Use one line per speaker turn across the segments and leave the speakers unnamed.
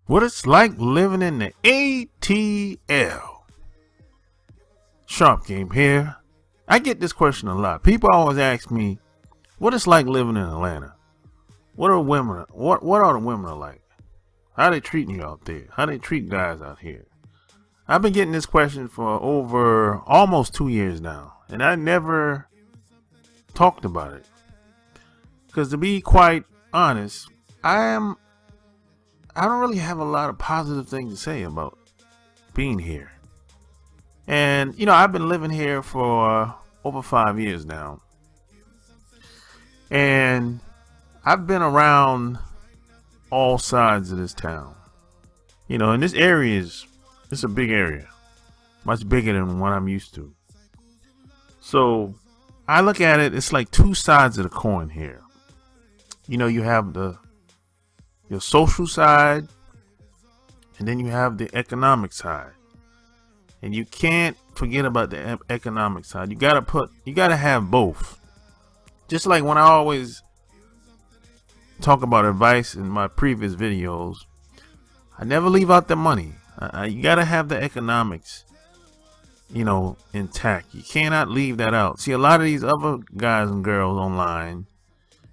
What it's like living in the ATL. Sharp Game here. I get this question a lot. People always ask me what it's like living in Atlanta. What are women? What are the women like? How they treating you out there? How they treat guys out here? I've been getting this question for over almost 2 years now, and I never talked about it. Because to be quite honest, I don't really have a lot of positive things to say about being here. And, I've been living here for over 5 years now. And I've been around all sides of this town. And this area it's a big area. Much bigger than what I'm used to. So I look at it, it's like two sides of the coin here. You have your social side, and then you have the economic side. And you can't forget about the economic side. You gotta have both. Just like when I always talk about advice in my previous videos, I never leave out the money. You gotta have the economics, intact. You cannot leave that out. See, a lot of these other guys and girls online,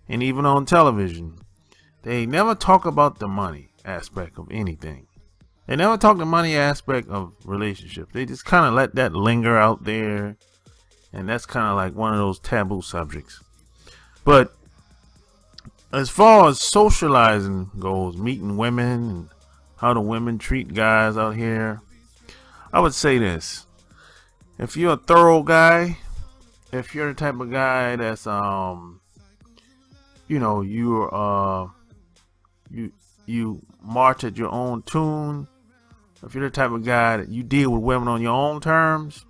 and even on television, they never talk about the money aspect of anything. They never talk the money aspect of relationships. They just kind of let that linger out there. And that's kind of like one of those taboo subjects. But as far as socializing goes, meeting women and how the women treat guys out here, I would say this. If you're a thorough guy, if you're the type of guy that's, you march at your own tune. If you're the type of guy that you deal with women on your own terms,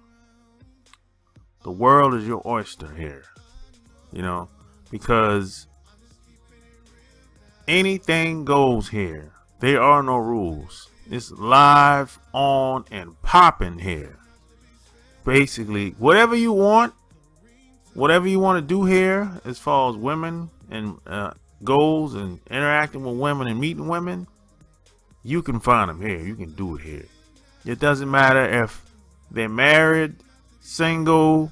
the world is your oyster here. Because anything goes here. There are no rules. It's live, on, and popping here. Basically, whatever you want to do here, as far as women and goals and interacting with women and meeting women, you can find them here. You can do it here. It doesn't matter if they're married, single,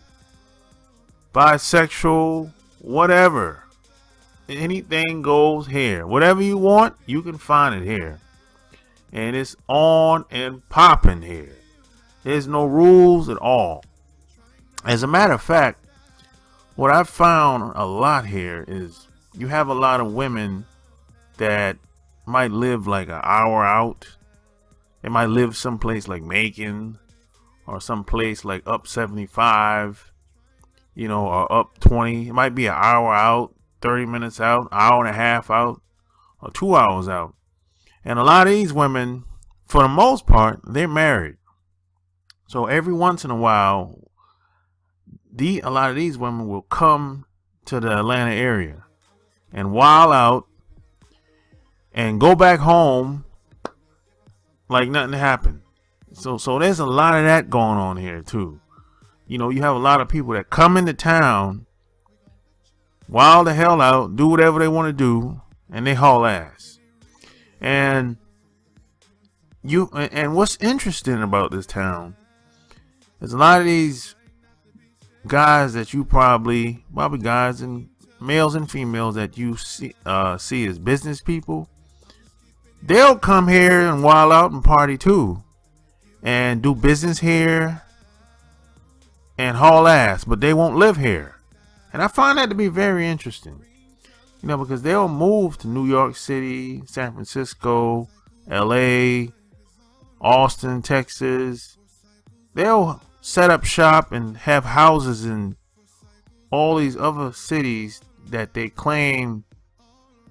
bisexual, whatever. Anything goes here. Whatever you want, you can find it here. And it's on and popping here. There's no rules at all. As a matter of fact, what I've found a lot here is you have a lot of women that might live like an hour out. They might live someplace like Macon or someplace like up 75, or up 20. It might be an hour out, 30 minutes out, hour and a half out, or 2 hours out. And a lot of these women, for the most part, they're married. So every once in a while, a lot of these women will come to the Atlanta area and wild out and go back home like nothing happened. So there's a lot of that going on here too. You have a lot of people that come into town, wild the hell out, do whatever they want to do, and they haul ass. And what's interesting about this town is a lot of these guys that you probably guys and males and females that you see as business people, they'll come here and wild out and party too, and do business here and haul ass, but they won't live here. And I find that to be very interesting, because they'll move to New York City, San Francisco, LA, Austin, Texas. They'll set up shop and have houses in all these other cities that they claim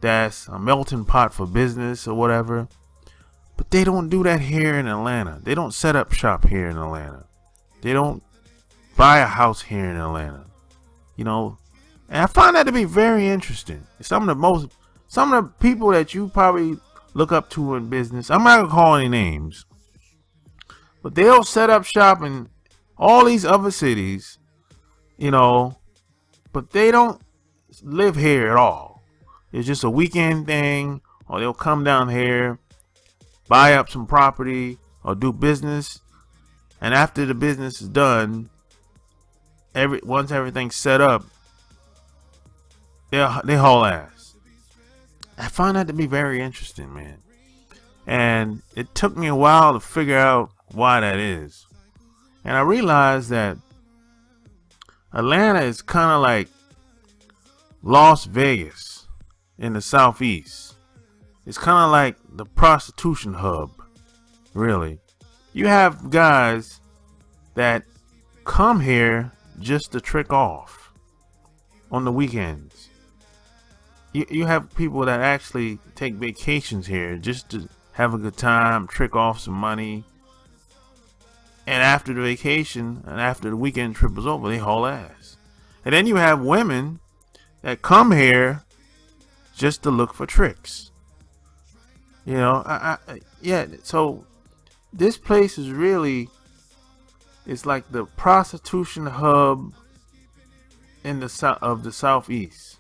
that's a melting pot for business or whatever. But they don't do that here in Atlanta. They don't set up shop here in Atlanta. They don't buy a house here in Atlanta. And I find that to be very interesting. Some of the people that you probably look up to in business, I'm not gonna call any names, but they'll set up shop in all these other cities, but they don't live here at all. It's just a weekend thing, or they'll come down here buy up some property or do business, and after the business is done, once everything's set up, they haul ass. I find that to be very interesting, man. And it took me a while to figure out why that is. And I realized that Atlanta is kind of like Las Vegas in the Southeast. It's kind of like the prostitution hub, really. You have guys that come here just to trick off on the weekends. You have people that actually take vacations here just to have a good time, trick off some money. And after the vacation and after the weekend trip is over, they haul ass. And then you have women that come here just to look for tricks. You know, yeah. So this place is really, it's like the prostitution hub in the Southeast.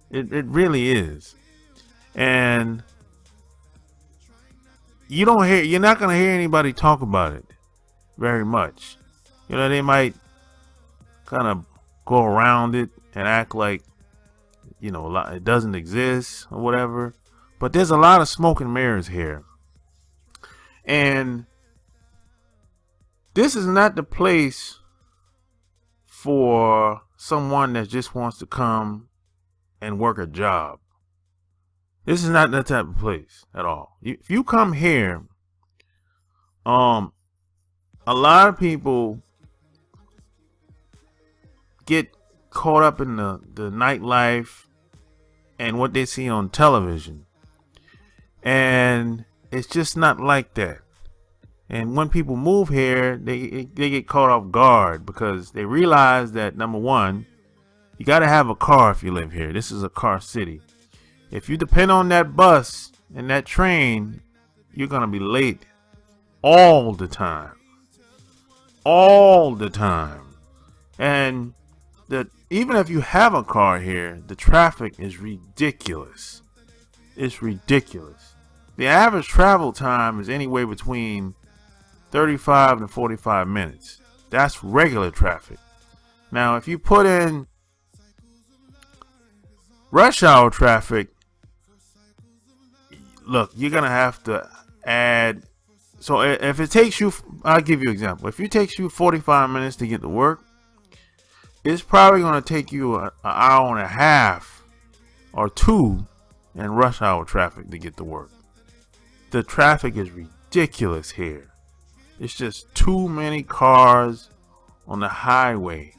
It really is. And you're not gonna hear anybody talk about it very much. You know, they might kind of go around it and act like, you know, it doesn't exist or whatever. But there's a lot of smoke and mirrors here. And this is not the place for someone that just wants to come and work a job. This is not that type of place at all. If you come here, a lot of people get caught up in the nightlife and what they see on television. And it's just not like that. And when people move here, they get caught off guard because they realize that, number one, you got to have a car if you live here. This is a car city. If you depend on that bus and that train, you're going to be late all the time. All the time. And even if you have a car here, the traffic is ridiculous. It's ridiculous. The average travel time is anywhere between 35 to 45 minutes. That's regular traffic. Now, if you put in rush hour traffic, look, you're going to have to add. So if it takes you, I'll give you an example. If it takes you 45 minutes to get to work, it's probably going to take you an hour and a half or two in rush hour traffic to get to work. The traffic is ridiculous here. It's just too many cars on the highway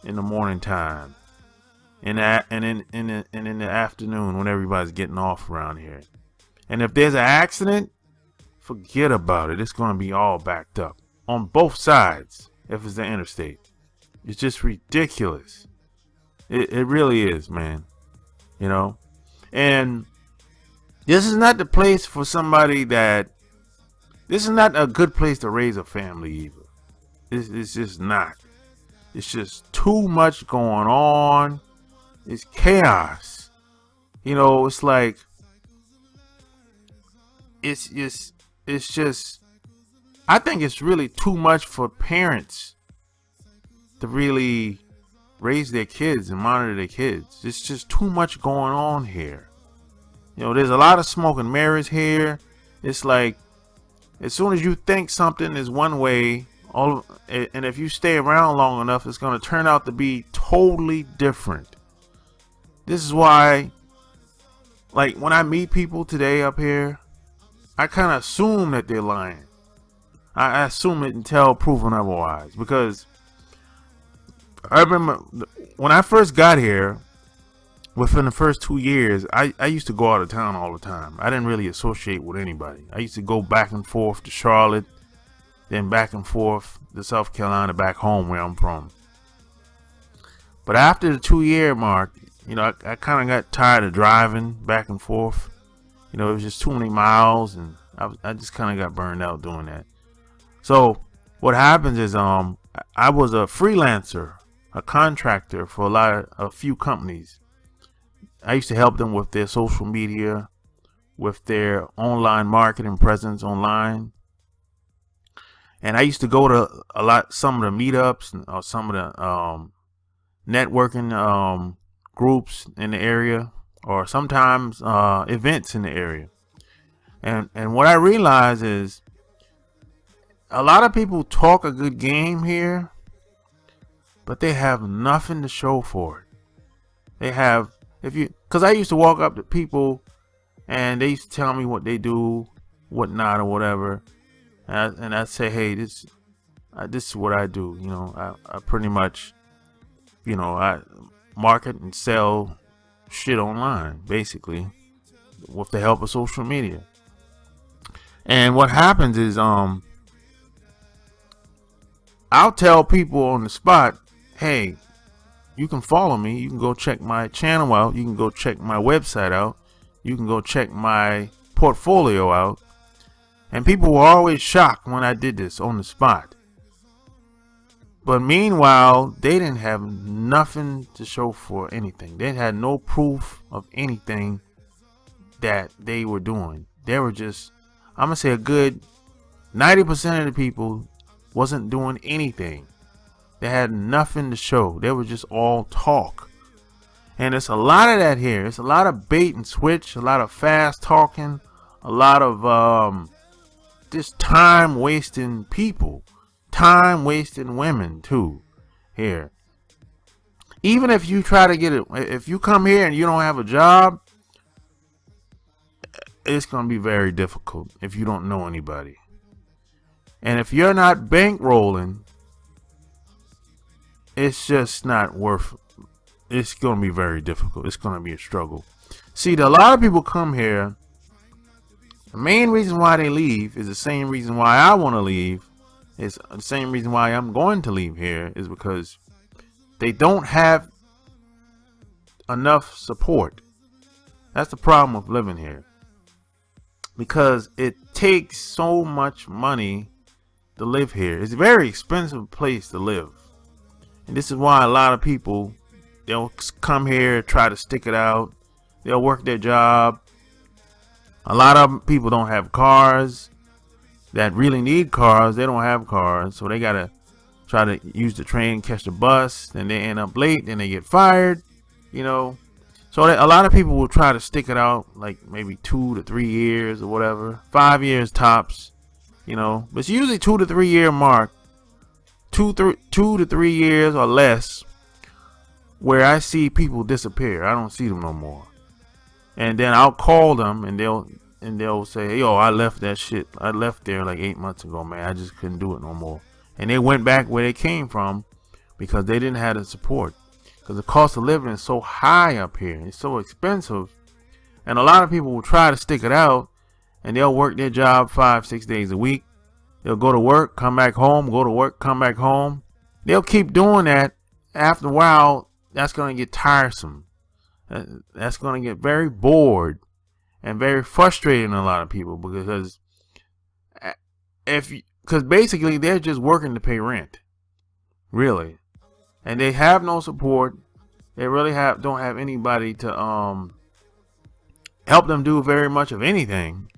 in the morning time, and in the afternoon when everybody's getting off around here. And if there's an accident, forget about it. It's going to be all backed up on both sides if it's the interstate. It's just ridiculous. It really is, man. You know, and this is not the place for somebody that. This is not a good place to raise a family either. It's just not. It's just too much going on. It's chaos. You know, it's like it's just I think it's really too much for parents to really raise their kids and monitor their kids. It's just too much going on here. You know, there's a lot of smoke and mirrors here. It's like as soon as you think something is one way, and if you stay around long enough, it's going to turn out to be totally different. This is why, like, when I meet people today up here, I kind of assume that they're lying. I assume it until proven otherwise. Because I remember when I first got here, within the first 2 years, I used to go out of town all the time. I didn't really associate with anybody. I used to go back and forth to Charlotte, then back and forth to South Carolina, back home where I'm from. But after the 2-year mark, you know, I kind of got tired of driving back and forth. You know, it was just too many miles, and I just kind of got burned out doing that. So what happens is, I was a freelancer, a contractor for a few companies. I used to help them with their social media, with their online marketing presence online. And I used to go to some of the meetups or some of the networking groups in the area, or sometimes events in the area. And what I realize is a lot of people talk a good game here, but they have nothing to show for it. They have, because I used to walk up to people and they used to tell me what they do, what not, or whatever. And I say, hey, this is what I do. I pretty much, I market and sell shit online, basically, with the help of social media. And what happens is, I'll tell people on the spot, hey, you can follow me. You can go check my channel out. You can go check my website out. You can go check my portfolio out. And people were always shocked when I did this on the spot. But meanwhile, they didn't have nothing to show for anything. They had no proof of anything that they were doing. They were just, I'm going to say a good 90% of the people wasn't doing anything. They had nothing to show. They were just all talk. And it's a lot of that here. It's a lot of bait and switch, a lot of fast talking, a lot of just time wasting people, time wasting women too here. Even if you try to get it, if you come here and you don't have a job, it's going to be very difficult if you don't know anybody. And if you're not bankrolling, it's just not worth it. It's going to be very difficult. It's going to be a struggle. See, a lot of people come here. The main reason why they leave is the same reason why I want to leave. It's the same reason why I'm going to leave here, is because they don't have enough support. That's the problem with living here. Because it takes so much money to live here. It's a very expensive place to live. And this is why a lot of people, they'll come here, try to stick it out. They'll work their job. A lot of people don't have cars that really need cars. They don't have cars. So they got to try to use the train, catch the bus. Then they end up late. Then they get fired. So a lot of people will try to stick it out like maybe 2 to 3 years or whatever. 5 years tops. But it's usually 2 to 3 year mark. 2 to 3 years or less where I see people disappear. I don't see them no more. And then I'll call them and they'll say, yo, I left that shit. I left there like 8 months ago, man. I just couldn't do it no more. And they went back where they came from because they didn't have the support. Because the cost of living is so high up here. It's so expensive. And a lot of people will try to stick it out and they'll work their job 5-6 days a week. They'll go to work, come back home, go to work, come back home. They'll keep doing that. After a while, that's going to get tiresome. That's going to get very bored and very frustrating to a lot of people because basically they're just working to pay rent, really, and they have no support. They really don't have anybody to help them do very much of anything,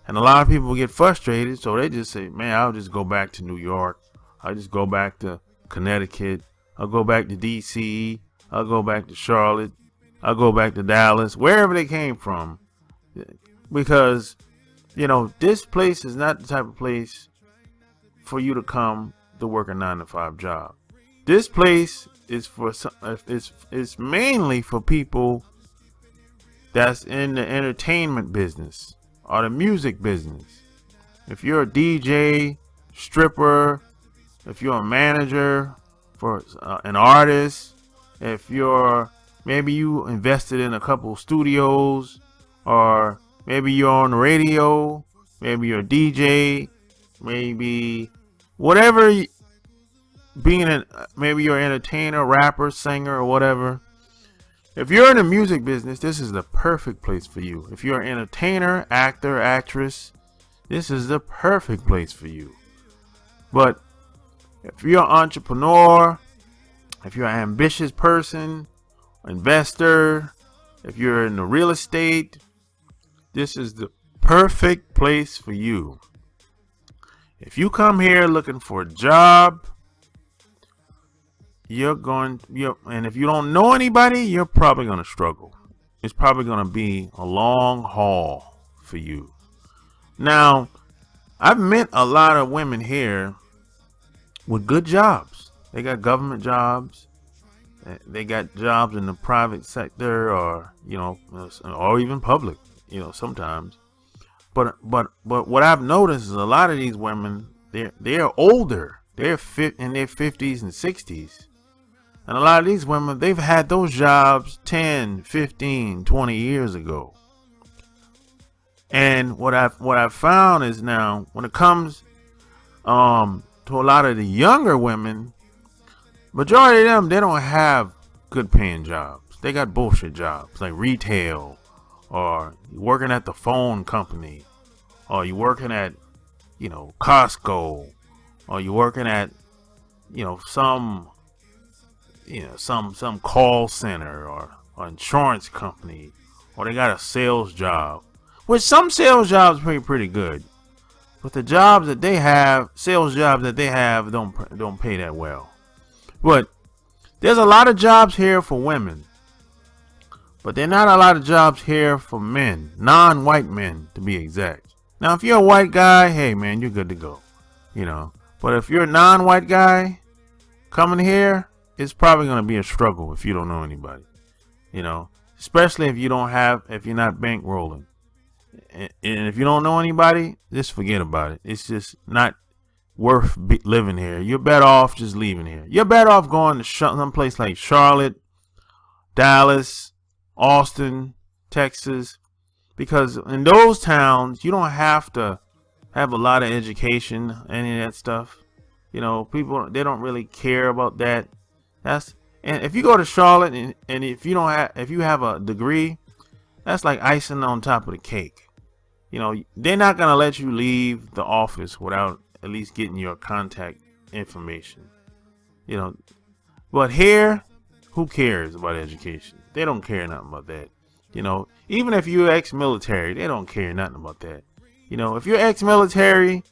and a lot of people get frustrated, so they just say, "Man, I'll just go back to New York. I'll just go back to Connecticut. I'll go back to DC. I'll go back to Charlotte. I'll go back to Dallas, wherever they came from." Because, this place is not the type of place for you to come to work a 9-to-5 job. This place is it's mainly for people that's in the entertainment business or the music business. If you're a DJ, stripper, if you're a manager for an artist, if maybe you invested in a couple studios, or maybe you're on the radio, maybe you're a DJ, maybe whatever, maybe you're an entertainer, rapper, singer, or whatever. If you're in the music business, this is the perfect place for you. If you're an entertainer, actor, actress, this is the perfect place for you. But if you're an entrepreneur, if you're an ambitious person, investor, if you're in the real estate, this is the perfect place for you. If you come here looking for a job, and if you don't know anybody, you're probably going to struggle. It's probably going to be a long haul for you. Now, I've met a lot of women here with good jobs. They got government jobs. They got jobs in the private sector, or or even public. Sometimes. But what I've noticed is a lot of these women, they're older. They're in their 50s and 60s. And a lot of these women, they've had those jobs 10, 15, 20 years ago. And what I've found is now, when it comes to a lot of the younger women, majority of them, they don't have good paying jobs. They got bullshit jobs like retail, or working at the phone company, or you working at, Costco, or you working at, some call center or insurance company, or they got a sales job, which some sales jobs are pretty good, but the jobs that they have, sales jobs that they have, don't pay that well. But there's a lot of jobs here for women, but there's not a lot of jobs here for men, non-white men to be exact. Now, if you're a white guy, hey man, you're good to go, But if you're a non-white guy coming here, it's probably going to be a struggle if you don't know anybody, especially if you're not bankrolling. And if you don't know anybody, just forget about it. It's just not worth living here. You're better off just leaving here. You're better off going to some place like Charlotte, Dallas, Austin, Texas, because in those towns, you don't have to have a lot of education, any of that stuff. People, they don't really care about that. And if you go to Charlotte and if you have a degree, that's like icing on top of the cake. They're not going to let you leave the office without at least getting your contact information. But here, who cares about education? They don't care nothing about that. Even if you're ex-military, they don't care nothing about that. If you're ex-military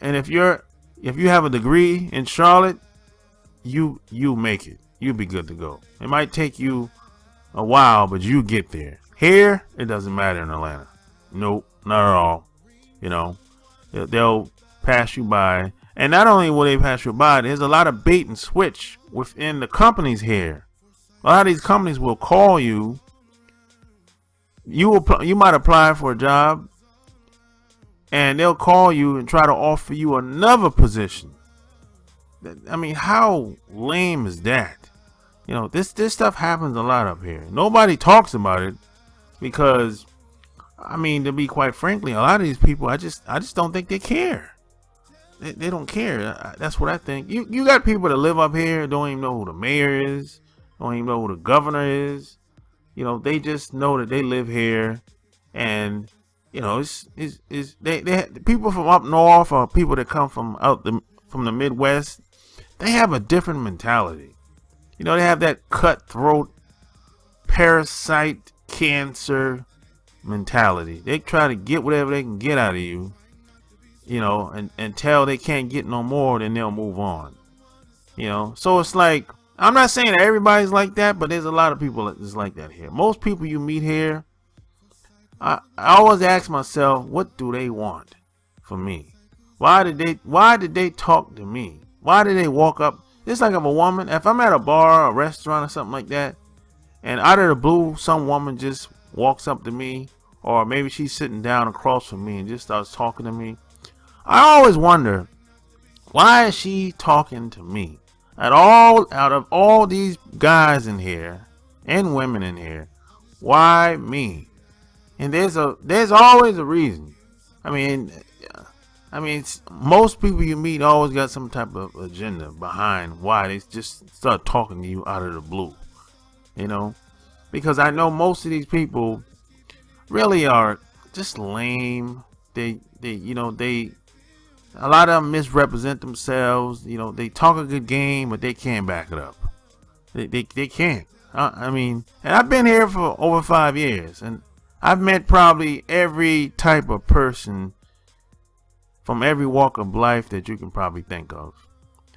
and if you have a degree in Charlotte, you make it. You'll be good to go. It might take you a while, but you get there. Here, it doesn't matter in Atlanta. Nope, not at all. They'll pass you by. And not only will they pass you by, there's a lot of bait and switch within the companies here. A lot of these companies will call you. You might apply for a job, and they'll call you and try to offer you another position. I mean, how lame is that? This stuff happens a lot up here. Nobody talks about it because, to be quite frankly, a lot of these people, I just don't think they care. They don't care. That's what I think. You got people that live up here, don't even know who the mayor is, don't even know who the governor is. They just know that they live here, and they people from up north, or people that come from the Midwest. They have a different mentality. They have that cutthroat, parasite, cancer mentality. They try to get whatever they can get out of you, until they can't get no more, then they'll move on. So it's like, I'm not saying that everybody's like that, but there's a lot of people that's like that here. Most people you meet here, I always ask myself, what do they want from me? Why did they talk to me? Why did they walk up? Just like if a woman, if I'm at a bar, a restaurant, or something like that, and out of the blue, some woman just walks up to me, or maybe she's sitting down across from me and just starts talking to me. I always wonder, why is she talking to me? Out of all these guys in here and women in here, why me? And there's always a reason. Most people you meet always got some type of agenda behind why they just start talking to you out of the blue. Because I know most of these people really are just lame. They a lot of them misrepresent themselves. They talk a good game, but they can't back it up. They can't. And I've been here for over 5 years, and I've met probably every type of person from every walk of life that you can probably think of.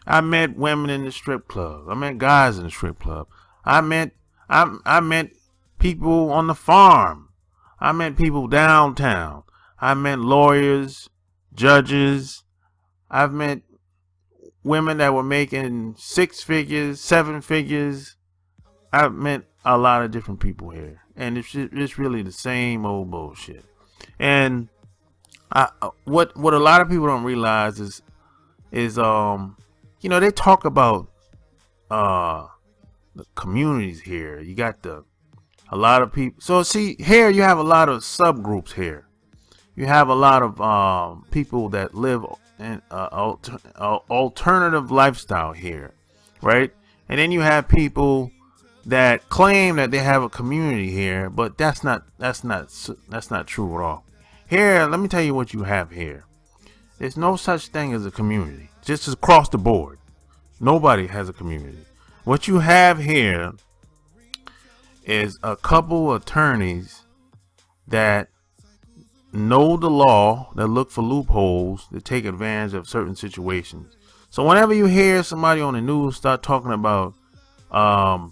I met women in the strip club. I met guys in the strip club. I met I met people on the farm. I met people downtown. I met lawyers, judges. I've met women that were making 6 figures, 7 figures. I've met a lot of different people here, and it's really the same old bullshit. And what a lot of people don't realize is they talk about the communities here. You got a lot of people. So see, here you have a lot of subgroups here. You have a lot of people that live in alternative lifestyle here, right? And then you have people that claim that they have a community here, but that's not true at all. Here, let me tell you what you have here. There's no such thing as a community. Just across the board, nobody has a community. What you have here is a couple attorneys that know the law, that look for loopholes, that take advantage of certain situations. So whenever you hear somebody on the news start talking about the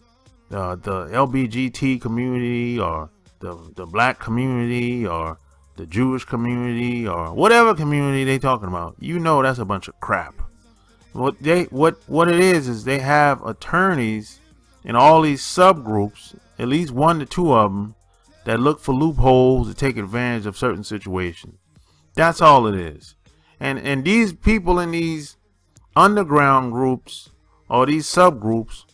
LBGT community, or the black community, or the Jewish community, or whatever community they talking about, that's a bunch of crap. What it is they have attorneys in all these subgroups, at least 1 to 2 of them, that look for loopholes to take advantage of certain situations. That's all it is. And these people in these underground groups or these subgroups,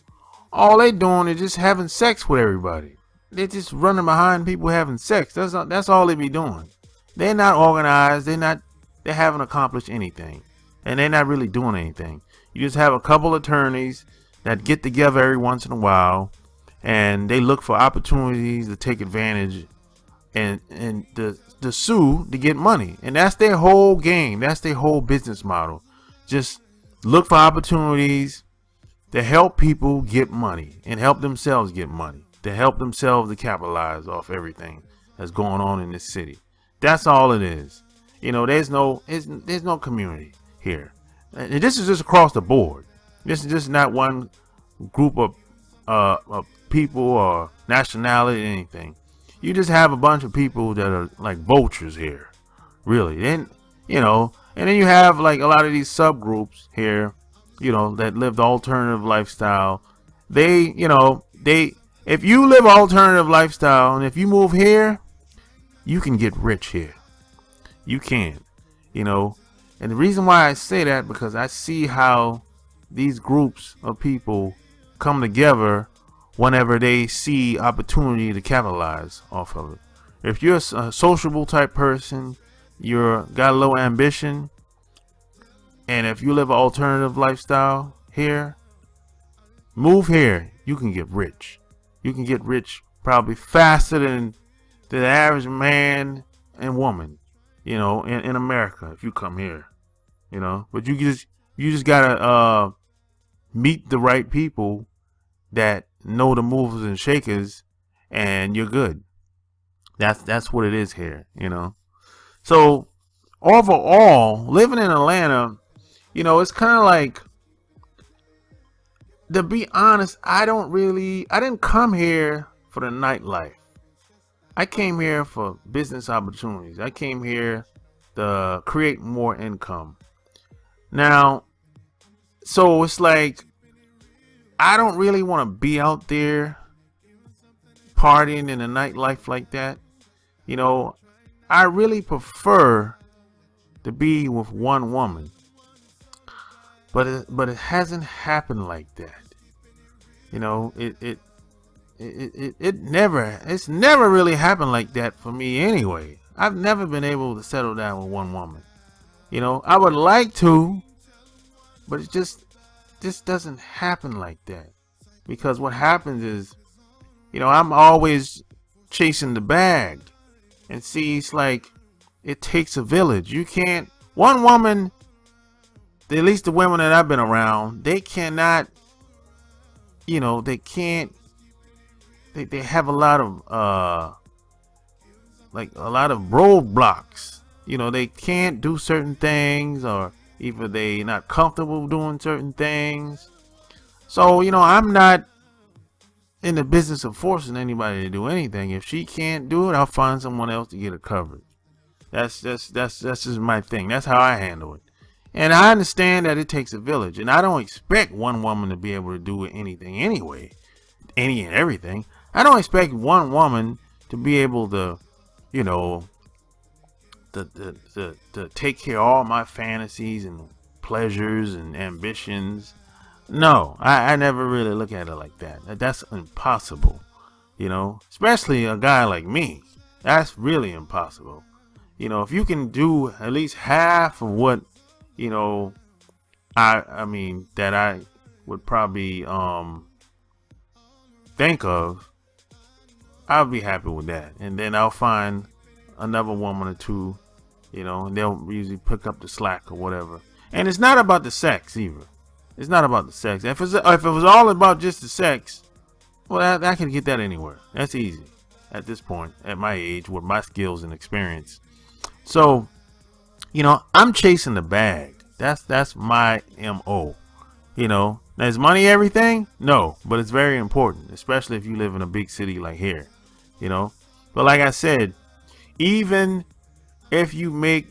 all they doing is just having sex with everybody. They're just running behind people having sex. That's all they be doing. They're not organized. They haven't accomplished anything. And they're not really doing anything. You just have a couple attorneys that get together every once in a while, and they look for opportunities to take advantage and to sue to get money. And that's their whole game. That's their whole business model. Just look for opportunities to help people get money and help themselves get money, to help themselves to capitalize off everything that's going on in this city. That's all it is. There's no community here. And this is just across the board. This is just not one group of people or nationality or anything. You just have a bunch of people that are like vultures here, really. And then you have like a lot of these subgroups here, that live the alternative lifestyle. If you live alternative lifestyle and if you move here, you can get rich here. You can, and the reason why I say that, because I see how these groups of people come together whenever they see opportunity to capitalize off of it. If you're a sociable type person, got a low ambition, and if you live an alternative lifestyle here, move here. You can get rich. You can get rich probably faster than the average man and woman, in America, if you come here, but you just gotta meet the right people that know the movers and shakers, and you're good. That's what it is here, So overall, living in Atlanta, it's kind of like, to be honest, I didn't come here for the nightlife. I came here for business opportunities. I came here to create more income. Now, so it's like, I don't really want to be out there partying in a nightlife like that. I really prefer to be with one woman. But it hasn't happened like that. It's never really happened like that for me anyway. I've never been able to settle down with one woman. I would like to, but it just doesn't happen like that. Because what happens is, I'm always chasing the bag. And see, it's like, it takes a village. You can't, one woman, at least the women that I've been around, they cannot, they have a lot of like a lot of roadblocks. You know, they can't do certain things, or either they not comfortable doing certain things. So, you know, I'm not in the business of forcing anybody to do anything. If she can't do it, I'll find someone else to get her covered. That's just my thing. That's how I handle it. And I understand that it takes a village, and I don't expect one woman to be able to do anything anyway, any and everything. I don't expect one woman to be able to, you know, to take care of all my fantasies and pleasures and ambitions. No, I never really look at it like that. That's impossible, you know, especially a guy like me. That's really impossible. You know, if you can do at least half of what, you know, I mean, that I would probably think of, I'll be happy with that. And then I'll find another woman or two, you know, and they'll usually pick up the slack or whatever. And it's not about the sex either. It's not about the sex. If it was all about just the sex, well, I can get that anywhere. That's easy at this point, at my age, with my skills and experience. So, you know, I'm chasing the bag. That's my MO. You know, now, is money everything? No, but it's very important, especially if you live in a big city like here, you know. But like I said, even if you make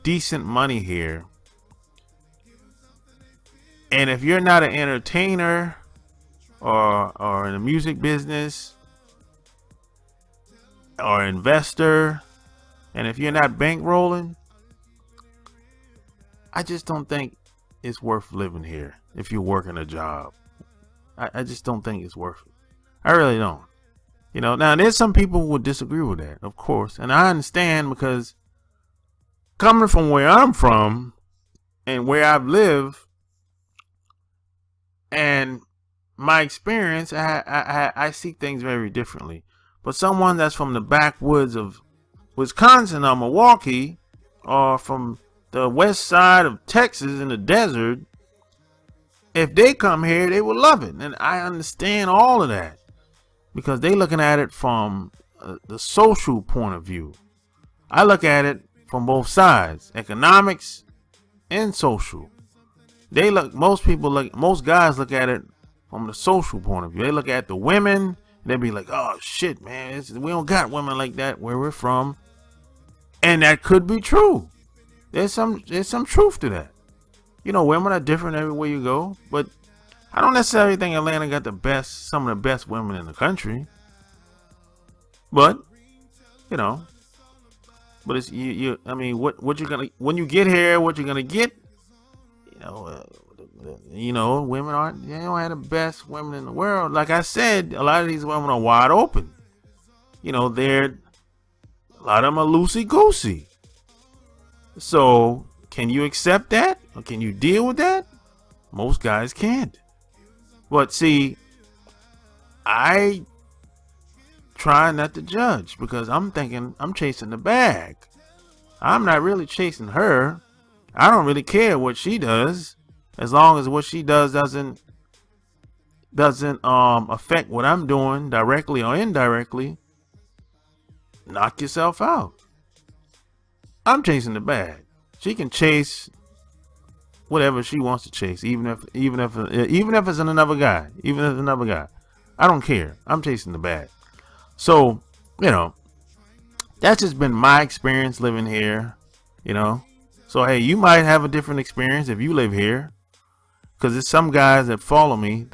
decent money here, and if you're not an entertainer or in the music business or investor, and if you're not bankrolling, I just don't think it's worth living here. If you're working a job, I just don't think it's worth it. I really don't. You know, now there's some people who would disagree with that, of course, and I understand, because coming from where I'm from and where I've lived and my experience, I see things very differently. But someone that's from the backwoods of Wisconsin or Milwaukee, or from the west side of Texas in the desert, if they come here, they will love it. And I understand all of that, because they looking at it from the social point of view. I look at it from both sides, economics and social. Most guys look at it from the social point of view. They look at the women, they be like, oh shit, man, we don't got women like that where we're from. And that could be true. There's some truth to that. You know, women are different everywhere you go, but I don't necessarily think Atlanta got some of the best women in the country. But, you know, but it's I mean, what you're gonna, when you get here, what you're gonna get, you know, women they don't have the best women in the world. Like I said, a lot of these women are wide open. You know, a lot of them are loosey goosey. So, can you accept that? Or can you deal with that? Most guys can't. But see, I try not to judge, because I'm thinking I'm chasing the bag. I'm not really chasing her. I don't really care what she does, as long as what she does doesn't affect what I'm doing directly or indirectly. Knock yourself out. I'm chasing the bag. She can chase whatever she wants to chase, even if it's another guy, I don't care. I'm chasing the bag. So, you know, that's just been my experience living here, you know. So, hey, you might have a different experience if you live here, because there's some guys that follow me,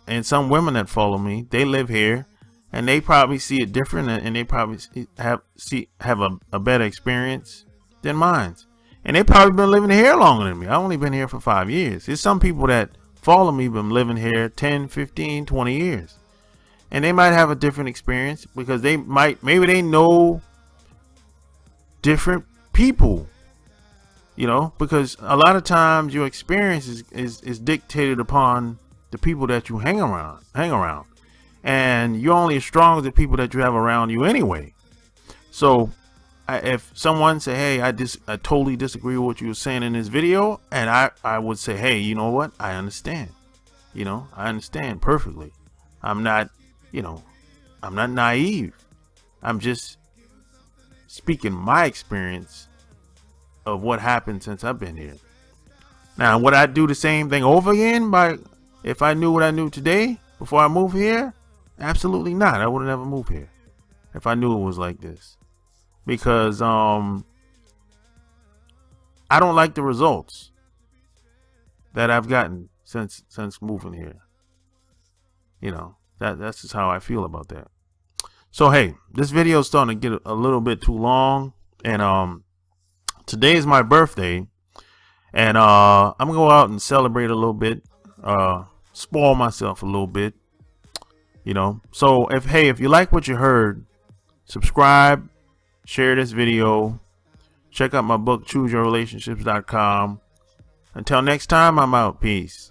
and some women that follow me, they live here, and they probably see it different, and they probably have a better experience than mine. And they probably been living here longer than me. I've only been here for 5 years. There's some people that follow me been living here 10, 15, 20 years. And they might have a different experience, because maybe they know different people. You know, because a lot of times your experience is dictated upon the people that you hang around. And you're only as strong as the people that you have around you anyway. So if someone say, hey, I totally disagree with what you were saying in this video, and I would say, hey, you know what? I understand. You know, I understand perfectly. I'm not naive. I'm just speaking my experience of what happened since I've been here. Now, would I do the same thing over again if I knew what I knew today before I moved here? Absolutely not. I would have never moved here if I knew it was like this. Because I don't like the results that I've gotten since moving here. You know, that's just how I feel about that. So hey, this video is starting to get a little bit too long, and today is my birthday, and I'm gonna go out and celebrate a little bit, spoil myself a little bit, you know. So if you like what you heard, subscribe, share this video, check out my book, chooseyourrelationships.com. Until next time, I'm out. Peace.